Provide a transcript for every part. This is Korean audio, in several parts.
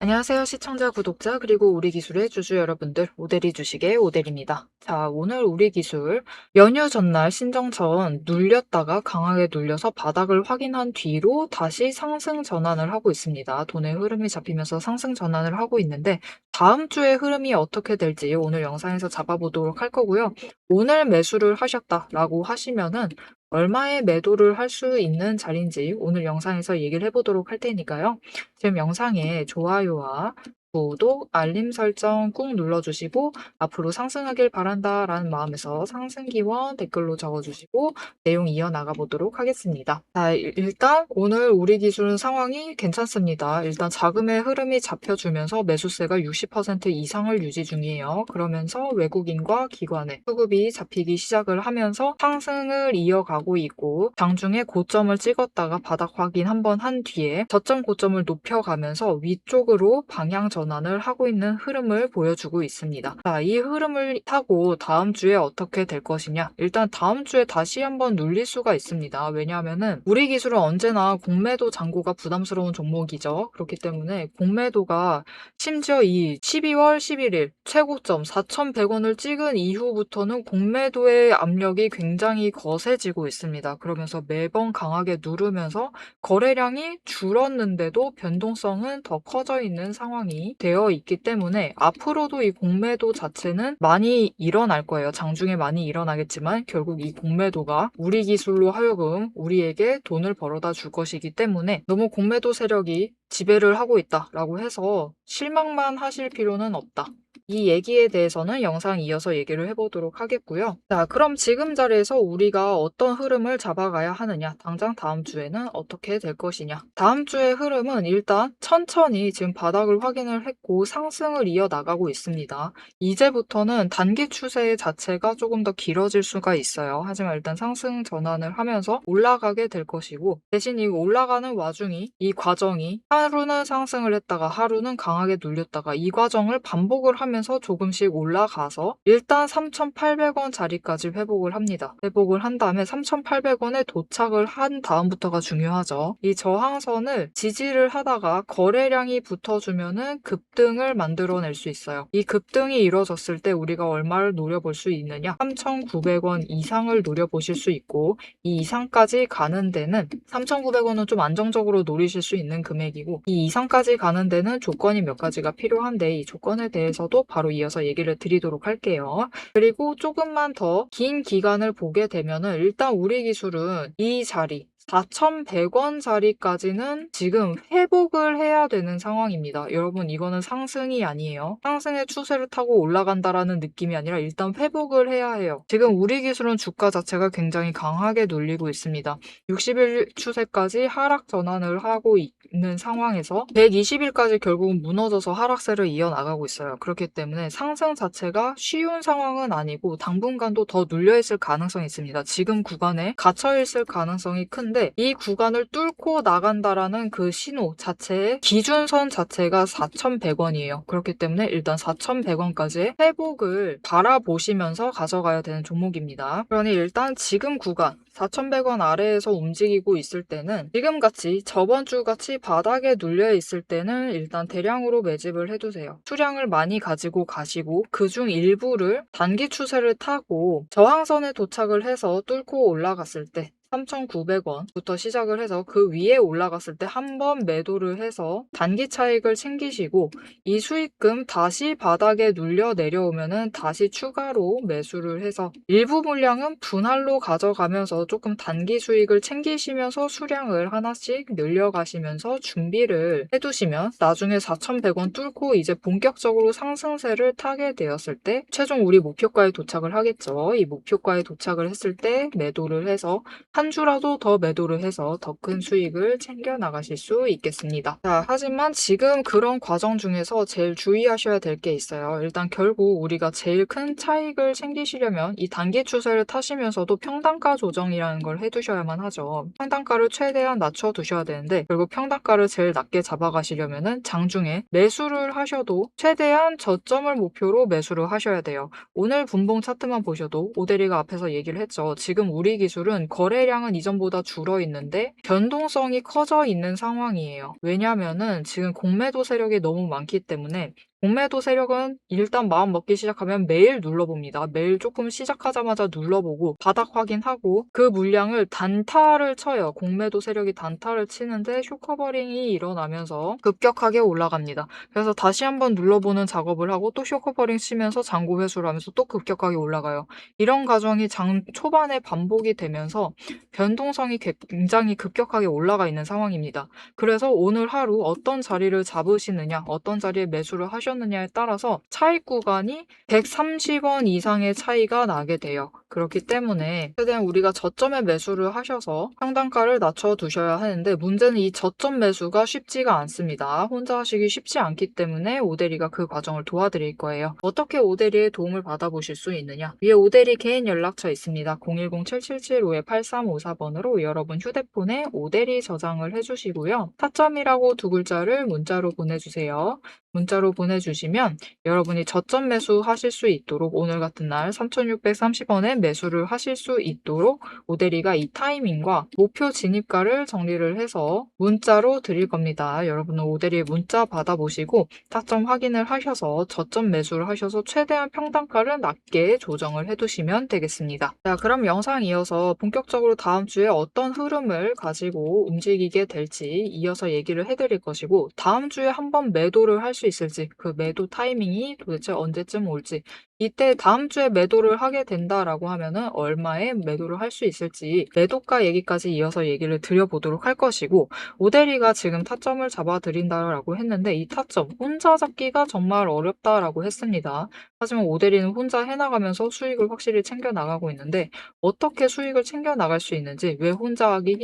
안녕하세요. 시청자, 구독자, 그리고 우리 기술의 주주 여러분들, 오대리 주식의 오대리입니다. 자, 오늘 우리 기술 연휴 전날 신정 전 눌렸다가 강하게 눌려서 바닥을 확인한 뒤로 다시 상승 전환을 하고 있습니다. 돈의 흐름이 잡히면서 상승 전환을 하고 있는데 다음 주의 흐름이 어떻게 될지 오늘 영상에서 잡아보도록 할 거고요. 오늘 매수를 하셨다라고 하시면은 얼마의 매도를 할 수 있는 자리인지 오늘 영상에서 얘기를 해보도록 할 테니까요. 지금 영상에 좋아요와 구독, 알림 설정 꾹 눌러주시고 앞으로 상승하길 바란다라는 마음에서 상승기원 댓글로 적어주시고 내용 이어나가 보도록 하겠습니다. 자, 일단 오늘 우리 기술은 상황이 괜찮습니다. 일단 자금의 흐름이 잡혀주면서 매수세가 60% 이상을 유지 중이에요. 그러면서 외국인과 기관의 수급이 잡히기 시작을 하면서 상승을 이어가고 있고 장중에 고점을 찍었다가 바닥 확인 한번 한 뒤에 저점 고점을 높여가면서 위쪽으로 방향 전환을 하고 있는 흐름을 보여주고 있습니다. 자, 이 흐름을 타고 다음 주에 어떻게 될 것이냐? 일단 다음 주에 다시 한번 눌릴 수가 있습니다. 왜냐하면은 우리 기술은 언제나 공매도 잔고가 부담스러운 종목이죠. 그렇기 때문에 공매도가 심지어 이 12월 11일 최고점 4,100원을 찍은 이후부터는 공매도의 압력이 굉장히 거세지고 있습니다. 그러면서 매번 강하게 누르면서 거래량이 줄었는데도 변동성은 더 커져 있는 상황이 되어 있기 때문에 앞으로도 이 공매도 자체는 많이 일어날 거예요. 장중에 많이 일어나겠지만 결국 이 공매도가 우리 기술로 하여금 우리에게 돈을 벌어다 줄 것이기 때문에 너무 공매도 세력이 지배를 하고 있다라고 해서 실망만 하실 필요는 없다. 이 얘기에 대해서는 영상 이어서 얘기를 해보도록 하겠고요. 자, 그럼 지금 자리에서 우리가 어떤 흐름을 잡아가야 하느냐, 당장 다음 주에는 어떻게 될 것이냐. 다음 주의 흐름은 일단 천천히 지금 바닥을 확인을 했고 상승을 이어나가고 있습니다. 이제부터는 단기 추세 자체가 조금 더 길어질 수가 있어요. 하지만 일단 상승 전환을 하면서 올라가게 될 것이고 대신 이 올라가는 와중이 이 과정이 하루는 상승을 했다가 하루는 강하게 눌렸다가 이 과정을 반복을 하면서 조금씩 올라가서 일단 3,800원 자리까지 회복을 합니다. 회복을 한 다음에 3,800원에 도착을 한 다음부터가 중요하죠. 이 저항선을 지지를 하다가 거래량이 붙어주면은 급등을 만들어낼 수 있어요. 이 급등이 이루어졌을 때 우리가 얼마를 노려볼 수 있느냐? 3,900원 이상을 노려보실 수 있고 이 이상까지 가는 데는 3,900원은 좀 안정적으로 노리실 수 있는 금액이고 이 이상까지 가는 데는 조건이 몇 가지가 필요한데 이 조건에 대해서도 바로 이어서 얘기를 드리도록 할게요. 그리고 조금만 더 긴 기간을 보게 되면은 일단 우리 기술은 이 자리 4,100원 자리까지는 지금 회복을 해야 되는 상황입니다. 여러분 이거는 상승이 아니에요. 상승의 추세를 타고 올라간다라는 느낌이 아니라 일단 회복을 해야 해요. 지금 우리 기술은 주가 자체가 굉장히 강하게 눌리고 있습니다. 60일 추세까지 하락 전환을 하고 있는 상황에서 120일까지 결국은 무너져서 하락세를 이어나가고 있어요. 그렇기 때문에 상승 자체가 쉬운 상황은 아니고 당분간도 더 눌려있을 가능성이 있습니다. 지금 구간에 갇혀있을 가능성이 큰데 이 구간을 뚫고 나간다라는 그 신호 자체의 기준선 자체가 4,100원이에요. 그렇기 때문에 일단 4,100원까지의 회복을 바라보시면서 가져가야 되는 종목입니다. 그러니 일단 지금 구간 4,100원 아래에서 움직이고 있을 때는 지금같이 저번 주같이 바닥에 눌려 있을 때는 일단 대량으로 매집을 해두세요. 수량을 많이 가지고 가시고 그중 일부를 단기 추세를 타고 저항선에 도착을 해서 뚫고 올라갔을 때 3,900원부터 시작을 해서 그 위에 올라갔을 때 한 번 매도를 해서 단기 차익을 챙기시고 이 수익금 다시 바닥에 눌려 내려오면은 다시 추가로 매수를 해서 일부 물량은 분할로 가져가면서 조금 단기 수익을 챙기시면서 수량을 하나씩 늘려가시면서 준비를 해두시면 나중에 4,100원 뚫고 이제 본격적으로 상승세를 타게 되었을 때 최종 우리 목표가에 도착을 하겠죠. 이 목표가에 도착을 했을 때 매도를 해서 한 주라도 더 매도를 해서 더 큰 수익을 챙겨 나가실 수 있겠습니다. 자, 하지만 지금 그런 과정 중에서 제일 주의하셔야 될 게 있어요. 일단 결국 우리가 제일 큰 차익을 챙기시려면 이 단기 추세를 타시면서도 평단가 조정이라는 걸 해두셔야만 하죠. 평단가를 최대한 낮춰 두셔야 되는데 결국 평단가를 제일 낮게 잡아가시려면은 장중에 매수를 하셔도 최대한 저점을 목표로 매수를 하셔야 돼요. 오늘 분봉 차트만 보셔도 오대리가 앞에서 얘기를 했죠. 지금 우리 기술은 거래 거래량은 이전보다 줄어 있는데 변동성이 커져 있는 상황이에요. 왜냐하면은 지금 공매도 세력이 너무 많기 때문에 공매도 세력은 일단 마음 먹기 시작하면 매일 눌러봅니다. 매일 조금 시작하자마자 눌러보고 바닥 확인하고 그 물량을 단타를 쳐요. 공매도 세력이 단타를 치는데 쇼커버링이 일어나면서 급격하게 올라갑니다. 그래서 다시 한번 눌러보는 작업을 하고 또 쇼커버링 치면서 잔고 회수를 하면서 또 급격하게 올라가요. 이런 과정이 장 초반에 반복이 되면서 변동성이 굉장히 급격하게 올라가 있는 상황입니다. 그래서 오늘 하루 어떤 자리를 잡으시느냐, 어떤 자리에 매수를 하셨느냐에 따라서 차익 구간이 130원 이상의 차이가 나게 돼요. 그렇기 때문에 최대한 우리가 저점에 매수를 하셔서 상단가를 낮춰 두셔야 하는데 문제는 이 저점 매수가 쉽지가 않습니다. 혼자 하시기 쉽지 않기 때문에 오대리가 그 과정을 도와드릴 거예요. 어떻게 오대리의 도움을 받아보실 수 있느냐? 위에 오대리 개인 연락처 있습니다. 010-777-5354번으로 여러분 휴대폰에 오대리 저장을 해주시고요. 타점이라고 두 글자를 문자로 보내주세요. 문자로 보내주시면 여러분이 저점 매수 하실 수 있도록 오늘 같은 날 3,630원에 매수를 하실 수 있도록 오대리가 이 타이밍과 목표 진입가를 정리를 해서 문자로 드릴 겁니다. 여러분은 오대리의 문자 받아보시고 타점 확인을 하셔서 저점 매수를 하셔서 최대한 평단가를 낮게 조정을 해두시면 되겠습니다. 자, 그럼 영상 이어서 본격적으로 다음 주에 어떤 흐름을 가지고 움직이게 될지 이어서 얘기를 해드릴 것이고 다음 주에 한번 매도를 할 수 있을지 그 매도 타이밍이 도대체 언제쯤 올지 이때 다음 주에 매도를 하게 된다라고 하면은 얼마에 매도를 할 수 있을지 매도가 얘기까지 이어서 얘기를 드려보도록 할 것이고 오대리가 지금 타점을 잡아드린다라고 했는데 이 타점 혼자 잡기가 정말 어렵다라고 했습니다. 하지만 오대리는 혼자 해나가면서 수익을 확실히 챙겨나가고 있는데 어떻게 수익을 챙겨나갈 수 있는지 왜 혼자 하기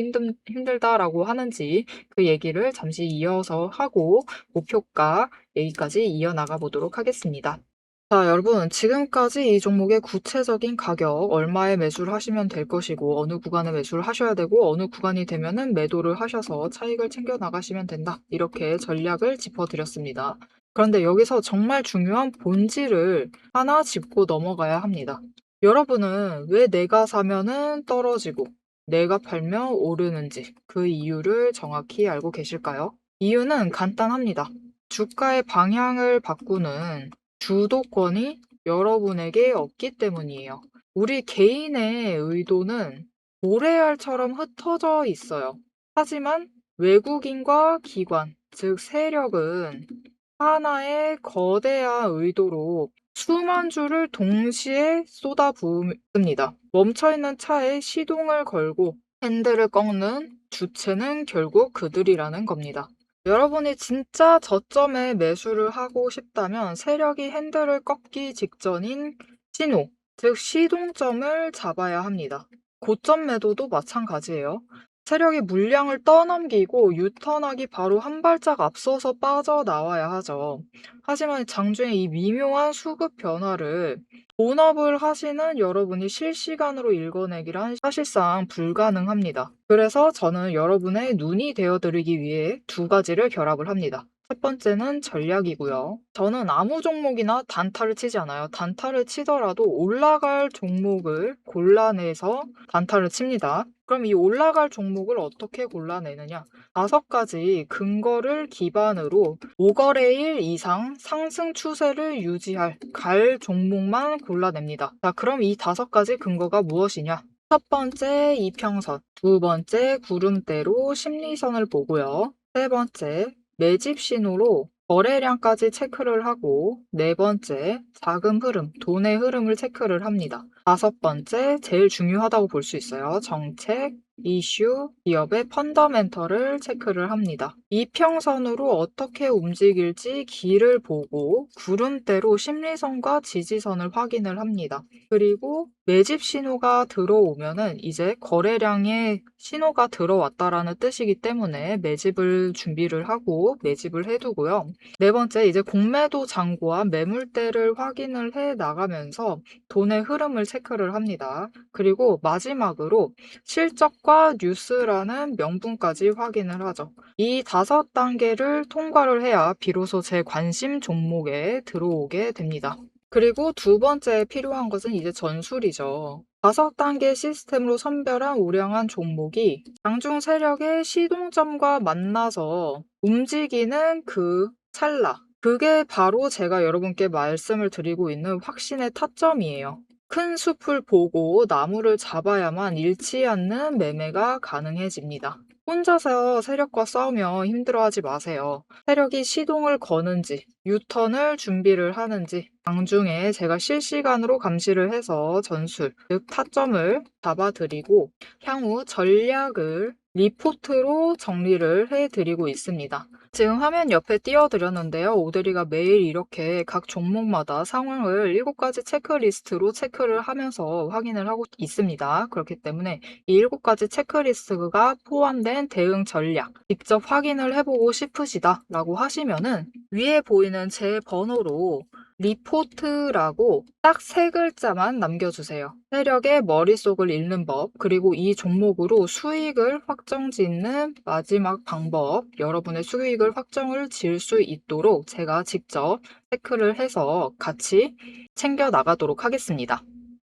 힘들다라고 하는지 그 얘기를 잠시 이어서 하고 목표가 얘기까지 이어나가 보도록 하겠습니다. 자, 여러분, 지금까지 이 종목의 구체적인 가격, 얼마에 매수를 하시면 될 것이고, 어느 구간에 매수를 하셔야 되고, 어느 구간이 되면은 매도를 하셔서 차익을 챙겨 나가시면 된다. 이렇게 전략을 짚어드렸습니다. 그런데 여기서 정말 중요한 본질을 하나 짚고 넘어가야 합니다. 여러분은 왜 내가 사면은 떨어지고, 내가 팔면 오르는지 그 이유를 정확히 알고 계실까요? 이유는 간단합니다. 주가의 방향을 바꾸는 주도권이 여러분에게 없기 때문이에요. 우리 개인의 의도는 모래알처럼 흩어져 있어요. 하지만 외국인과 기관, 즉 세력은 하나의 거대한 의도로 수만 줄을 동시에 쏟아부읍니다. 멈춰있는 차에 시동을 걸고 핸들을 꺾는 주체는 결국 그들이라는 겁니다. 여러분이 진짜 저점에 매수를 하고 싶다면 세력이 핸들을 꺾기 직전인 신호, 즉 시동점을 잡아야 합니다. 고점 매도도 마찬가지예요. 세력이 물량을 떠넘기고 유턴하기 바로 한 발짝 앞서서 빠져나와야 하죠. 하지만 장중에 이 미묘한 수급 변화를 본업을 하시는 여러분이 실시간으로 읽어내기란 사실상 불가능합니다. 그래서 저는 여러분의 눈이 되어드리기 위해 두 가지를 결합을 합니다. 첫 번째는 전략이고요. 저는 아무 종목이나 단타를 치지 않아요. 단타를 치더라도 올라갈 종목을 골라내서 단타를 칩니다. 그럼 이 올라갈 종목을 어떻게 골라내느냐? 5가지 근거를 기반으로 5거래일 이상 상승 추세를 유지할 갈 종목만 골라냅니다. 자, 그럼 이 5가지 근거가 무엇이냐? 첫 번째 이평선, 두 번째 구름대로 심리선을 보고요. 세 번째 매집 신호로 거래량까지 체크를 하고 네 번째 자금 흐름, 돈의 흐름을 체크를 합니다. 다섯 번째 제일 중요하다고 볼 수 있어요. 정책, 이슈, 기업의 펀더멘털을 체크를 합니다. 이평선으로 어떻게 움직일지 길을 보고 구름대로 심리선과 지지선을 확인을 합니다. 그리고 매집 신호가 들어오면은 이제 거래량의 신호가 들어왔다라는 뜻이기 때문에 매집을 준비를 하고 매집을 해두고요. 네 번째, 이제 공매도 잔고와 매물대를 확인을 해 나가면서 돈의 흐름을 체크를 합니다. 그리고 마지막으로 실적과 뉴스라는 명분까지 확인을 하죠. 이 5단계를 통과를 해야 비로소 제 관심 종목에 들어오게 됩니다. 그리고 두 번째 필요한 것은 이제 전술이죠. 5단계 시스템으로 선별한 우량한 종목이 장중 세력의 시동점과 만나서 움직이는 그 찰나. 그게 바로 제가 여러분께 말씀을 드리고 있는 확신의 타점이에요. 큰 숲을 보고 나무를 잡아야만 잃지 않는 매매가 가능해집니다. 혼자서 세력과 싸우며 힘들어하지 마세요. 세력이 시동을 거는지, 유턴을 준비를 하는지, 장중에 제가 실시간으로 감시를 해서 전술, 즉 타점을 잡아드리고 향후 전략을 리포트로 정리를 해드리고 있습니다. 지금 화면 옆에 띄워드렸는데요. 오대리가 매일 이렇게 각 종목마다 상황을 7가지 체크리스트로 체크를 하면서 확인을 하고 있습니다. 그렇기 때문에 이 7가지 체크리스트가 포함된 대응 전략 직접 확인을 해보고 싶으시다 라고 하시면은 위에 보이는 제 번호로 리포트라고 딱 3글자만 남겨주세요. 세력의 머릿속을 읽는 법, 그리고 이 종목으로 수익을 확정 짓는 마지막 방법, 여러분의 수익을 확정을 지을 수 있도록 제가 직접 체크를 해서 같이 챙겨 나가도록 하겠습니다.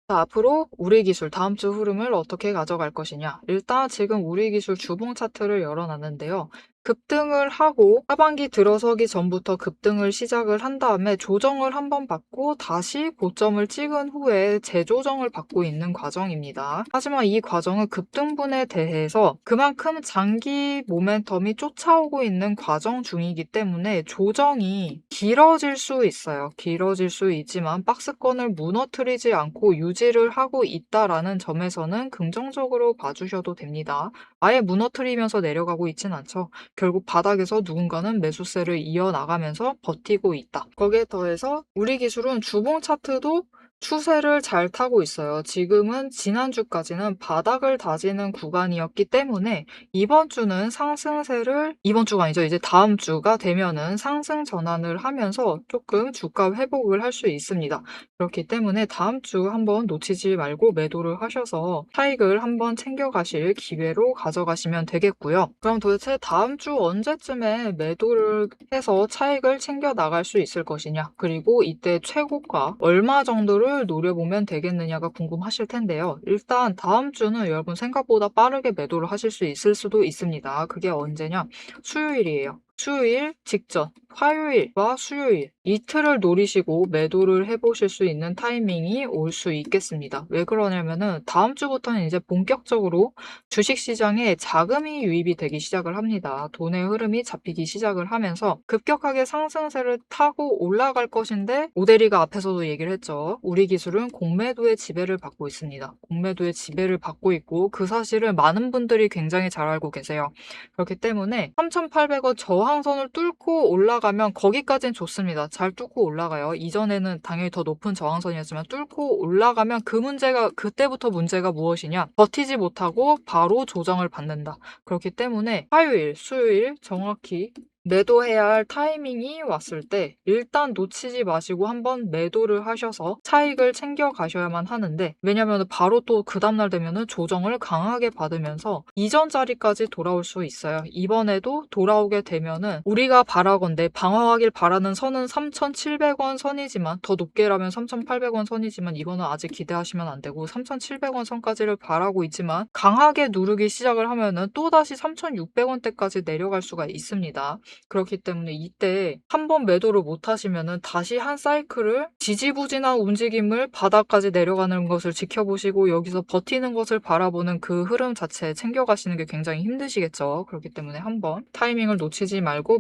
자, 앞으로 우리 기술 다음 주 흐름을 어떻게 가져갈 것이냐. 일단 지금 우리 기술 주봉 차트를 열어놨는데요. 급등을 하고 하반기 들어서기 전부터 급등을 시작을 한 다음에 조정을 한번 받고 다시 고점을 찍은 후에 재조정을 받고 있는 과정입니다. 하지만 이 과정은 급등분에 대해서 그만큼 장기 모멘텀이 쫓아오고 있는 과정 중이기 때문에 조정이 길어질 수 있어요. 길어질 수 있지만 박스권을 무너뜨리지 않고 유지를 하고 있다라는 점에서는 긍정적으로 봐주셔도 됩니다. 아예 무너뜨리면서 내려가고 있진 않죠. 결국 바닥에서 누군가는 매수세를 이어나가면서 버티고 있다. 거기에 더해서 우리 기술은 주봉 차트도 추세를 잘 타고 있어요. 지금은 지난주까지는 바닥을 다지는 구간이었기 때문에 이번 주는 상승세를, 이번 주가 아니죠. 이제 다음 주가 되면은 상승 전환을 하면서 조금 주가 회복을 할 수 있습니다. 그렇기 때문에 다음 주 한번 놓치지 말고 매도를 하셔서 차익을 한번 챙겨가실 기회로 가져가시면 되겠고요. 그럼 도대체 다음 주 언제쯤에 매도를 해서 차익을 챙겨 나갈 수 있을 것이냐, 그리고 이때 최고가 얼마 정도를 노려보면 되겠느냐가 궁금하실 텐데요. 일단 다음 주는 여러분 생각보다 빠르게 매도를 하실 수 있을 수도 있습니다. 그게 언제냐? 수요일이에요. 수요일 직전, 화요일과 수요일 이틀을 노리시고 매도를 해보실 수 있는 타이밍이 올 수 있겠습니다. 왜 그러냐면은 다음 주부터는 이제 본격적으로 주식시장에 자금이 유입이 되기 시작을 합니다. 돈의 흐름이 잡히기 시작을 하면서 급격하게 상승세를 타고 올라갈 것인데, 오대리가 앞에서도 얘기를 했죠. 우리 기술은 공매도의 지배를 받고 있습니다. 공매도의 지배를 받고 있고 그 사실을 많은 분들이 굉장히 잘 알고 계세요. 그렇기 때문에 3,800원 저항선을 뚫고 올라가면 거기까지는 좋습니다. 잘 뚫고 올라가요. 이전에는 당연히 더 높은 저항선이었지만 뚫고 올라가면 그 문제가, 그때부터 문제가 무엇이냐? 버티지 못하고 바로 조정을 받는다. 그렇기 때문에 화요일, 수요일 정확히 매도해야 할 타이밍이 왔을 때 일단 놓치지 마시고 한번 매도를 하셔서 차익을 챙겨 가셔야만 하는데, 왜냐면 바로 또 그 다음날 되면은 조정을 강하게 받으면서 이전 자리까지 돌아올 수 있어요. 이번에도 돌아오게 되면은 우리가 바라건대 방어하길 바라는 선은 3,700원 선이지만, 더 높게라면 3,800원 선이지만 이거는 아직 기대하시면 안 되고 3,700원 선까지를 바라고 있지만 강하게 누르기 시작을 하면은 또다시 3,600원대까지 내려갈 수가 있습니다. 그렇기 때문에 이때 한번 매도를 못 하시면은 다시 한 사이클을 지지부진한 움직임을 바닥까지 내려가는 것을 지켜보시고 여기서 버티는 것을 바라보는 그 흐름 자체에 챙겨가시는 게 굉장히 힘드시겠죠. 그렇기 때문에 한번 타이밍을 놓치지 말고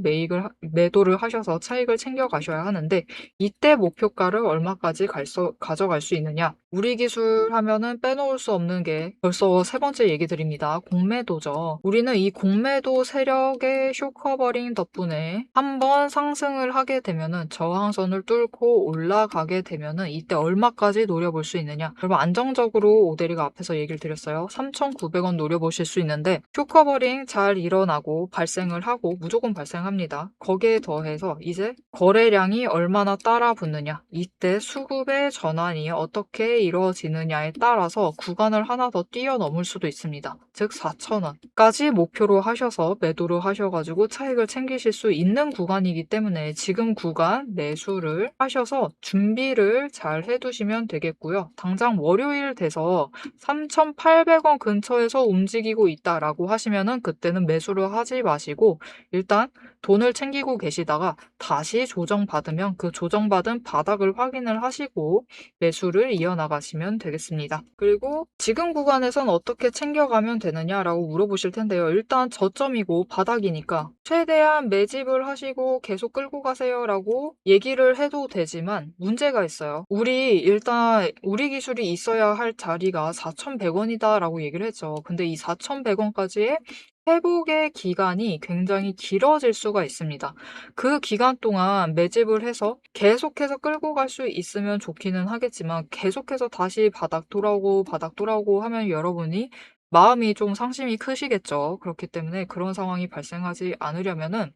매도를 하셔서 차익을 챙겨가셔야 하는데, 이때 목표가를 얼마까지 가져갈 수 있느냐. 우리 기술 하면은 빼놓을 수 없는 게 벌써 3번째 얘기 드립니다. 공매도죠. 우리는 이 공매도 세력의 쇼커버링 덕분에 한번 상승을 하게 되면은 저항선을 뚫고 올라가게 되면은 이때 얼마까지 노려볼 수 있느냐. 여러분 안정적으로 오대리가 앞에서 얘기를 드렸어요. 3,900원 노려보실 수 있는데 쇼커버링 잘 일어나고 발생을 하고 무조건 발생합니다. 거기에 더해서 이제 거래량이 얼마나 따라 붙느냐. 이때 수급의 전환이 어떻게 이루어지느냐에 따라서 구간을 하나 더 뛰어넘을 수도 있습니다. 즉 4,000원까지 목표로 하셔서 매도를 하셔가지고 차익을 챙기실 수 있는 구간이기 때문에 지금 구간 매수를 하셔서 준비를 잘 해두시면 되겠고요. 당장 월요일 돼서 3,800원 근처에서 움직이고 있다라고 하시면은 그때는 매수를 하지 마시고 일단 돈을 챙기고 계시다가 다시 조정받으면 그 조정받은 바닥을 확인을 하시고 매수를 이어나가시면 되겠습니다. 그리고 지금 구간에선 어떻게 챙겨가면 되느냐라고 물어보실 텐데요. 일단 저점이고 바닥이니까 최대한 매집을 하시고 계속 끌고 가세요라고 얘기를 해도 되지만 문제가 있어요. 일단 우리 기술이 있어야 할 자리가 4,100원이다 라고 얘기를 했죠. 근데 이 4,100원까지의 회복의 기간이 굉장히 길어질 수가 있습니다. 그 기간 동안 매집을 해서 계속해서 끌고 갈 수 있으면 좋기는 하겠지만 계속해서 다시 바닥 돌아오고 하면 여러분이 마음이 좀 상심이 크시겠죠. 그렇기 때문에 그런 상황이 발생하지 않으려면은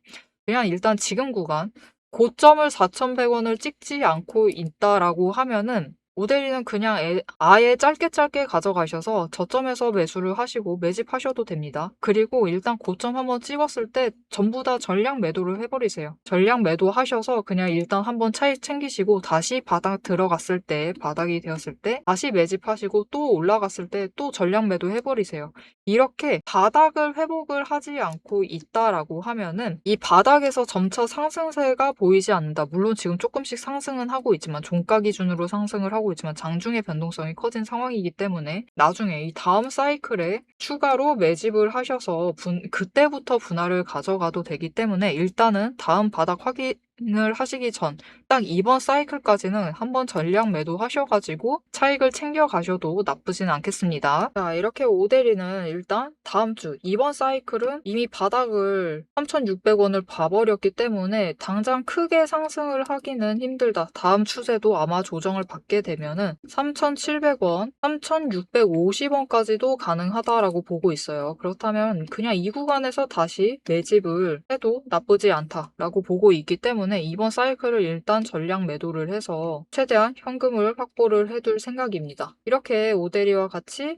그냥 일단 지금 구간 고점을 4,100원을 찍지 않고 있다라고 하면은 모델이는 그냥 아예 짧게 가져가셔서 저점에서 매수를 하시고 매집하셔도 됩니다. 그리고 일단 고점 한번 찍었을 때 전부 다 전량 매도를 해버리세요. 전량 매도하셔서 그냥 일단 한번 차익 챙기시고 다시 바닥 들어갔을 때 바닥이 되었을 때 다시 매집하시고 또 올라갔을 때 또 전량 매도 해버리세요. 이렇게 바닥을 회복을 하지 않고 있다라고 하면은 이 바닥에서 점차 상승세가 보이지 않는다. 물론 지금 조금씩 상승은 하고 있지만 종가 기준으로 상승을 하고 있지만 장중의 변동성이 커진 상황이기 때문에 나중에 이 다음 사이클에 추가로 매집을 하셔서 그때부터 분할을 가져가도 되기 때문에 일단은 다음 바닥 확인을 하시기 전 딱 이번 사이클까지는 한번 전량 매도하셔가지고 차익을 챙겨가셔도 나쁘진 않겠습니다. 자, 이렇게 오데리는 일단 다음 주 이번 사이클은 이미 바닥을 3,600원을 봐버렸기 때문에 당장 크게 상승을 하기는 힘들다. 다음 추세도 아마 조정을 받게 되면은 3,700원, 3,650원까지도 가능하다라고 보고 있어요. 그렇다면 그냥 이 구간에서 다시 매집을 해도 나쁘지 않다라고 보고 있기 때문에 이번 사이클을 일단 전량 매도를 해서 최대한 현금을 확보를 해둘 생각입니다. 이렇게 오데리와 같이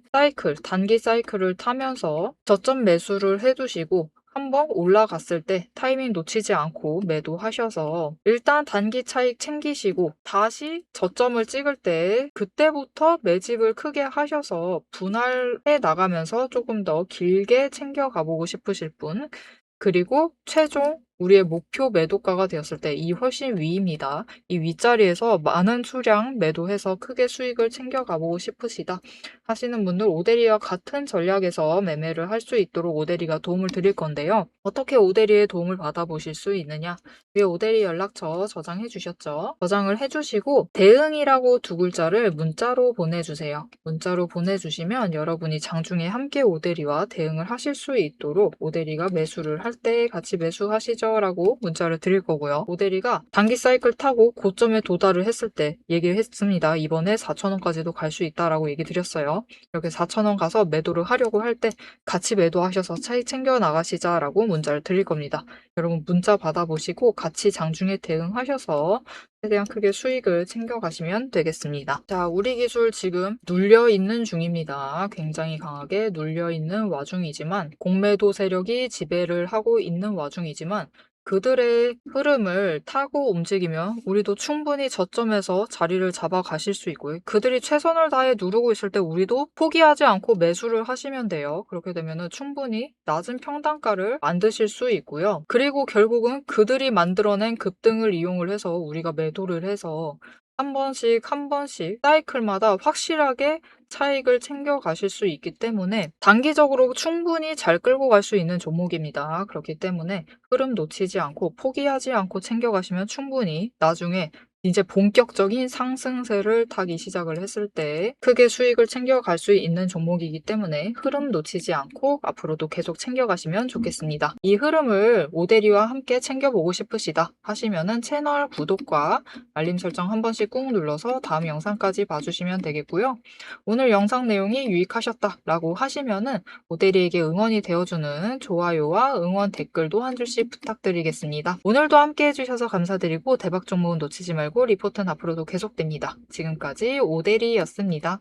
단기 사이클을 타면서 저점 매수를 해두시고 한번 올라갔을 때 타이밍 놓치지 않고 매도하셔서 일단 단기 차익 챙기시고 다시 저점을 찍을 때 그때부터 매집을 크게 하셔서 분할해 나가면서 조금 더 길게 챙겨가보고 싶으실 분 그리고 최종 우리의 목표 매도가가 되었을 때 이 훨씬 위입니다. 이 윗자리에서 많은 수량 매도해서 크게 수익을 챙겨가보고 싶으시다 하시는 분들 오데리와 같은 전략에서 매매를 할 수 있도록 오데리가 도움을 드릴 건데요. 어떻게 오데리의 도움을 받아보실 수 있느냐? 위에 오데리 연락처 저장해 주셨죠? 저장을 해주시고 대응이라고 두 글자를 문자로 보내주세요. 문자로 보내주시면 여러분이 장중에 함께 오데리와 대응을 하실 수 있도록 오데리가 매수를 할 때 같이 매수하시죠 라고 문자를 드릴 거고요. 오데리가 단기 사이클 타고 고점에 도달을 했을 때 얘기를 했습니다. 이번에 4,000원까지도 갈 수 있다라고 얘기 드렸어요. 이렇게 4,000원 가서 매도를 하려고 할 때 같이 매도하셔서 차익 챙겨 나가시자라고 문자를 드릴 겁니다. 여러분 문자 받아보시고 같이 장중에 대응하셔서 최대한 크게 수익을 챙겨가시면 되겠습니다. 자, 우리 기술 지금 눌려있는 중입니다. 굉장히 강하게 눌려있는 와중이지만 공매도 세력이 지배를 하고 있는 와중이지만 그들의 흐름을 타고 움직이면 우리도 충분히 저점에서 자리를 잡아 가실 수 있고요. 그들이 최선을 다해 누르고 있을 때 우리도 포기하지 않고 매수를 하시면 돼요. 그렇게 되면 충분히 낮은 평단가를 만드실 수 있고요. 그리고 결국은 그들이 만들어낸 급등을 이용을 해서 우리가 매도를 해서 한 번씩 사이클마다 확실하게 차익을 챙겨 가실 수 있기 때문에 단기적으로 충분히 잘 끌고 갈 수 있는 종목입니다. 그렇기 때문에 흐름 놓치지 않고 포기하지 않고 챙겨 가시면 충분히 나중에 이제 본격적인 상승세를 타기 시작을 했을 때 크게 수익을 챙겨갈 수 있는 종목이기 때문에 흐름 놓치지 않고 앞으로도 계속 챙겨가시면 좋겠습니다. 이 흐름을 오데리와 함께 챙겨보고 싶으시다 하시면은 채널 구독과 알림 설정 한 번씩 꾹 눌러서 다음 영상까지 봐주시면 되겠고요. 오늘 영상 내용이 유익하셨다라고 하시면은 오데리에게 응원이 되어주는 좋아요와 응원 댓글도 한 줄씩 부탁드리겠습니다. 오늘도 함께 해주셔서 감사드리고 대박 종목은 놓치지 말고 말고 리포트는 앞으로도 계속됩니다. 지금까지 오대리였습니다.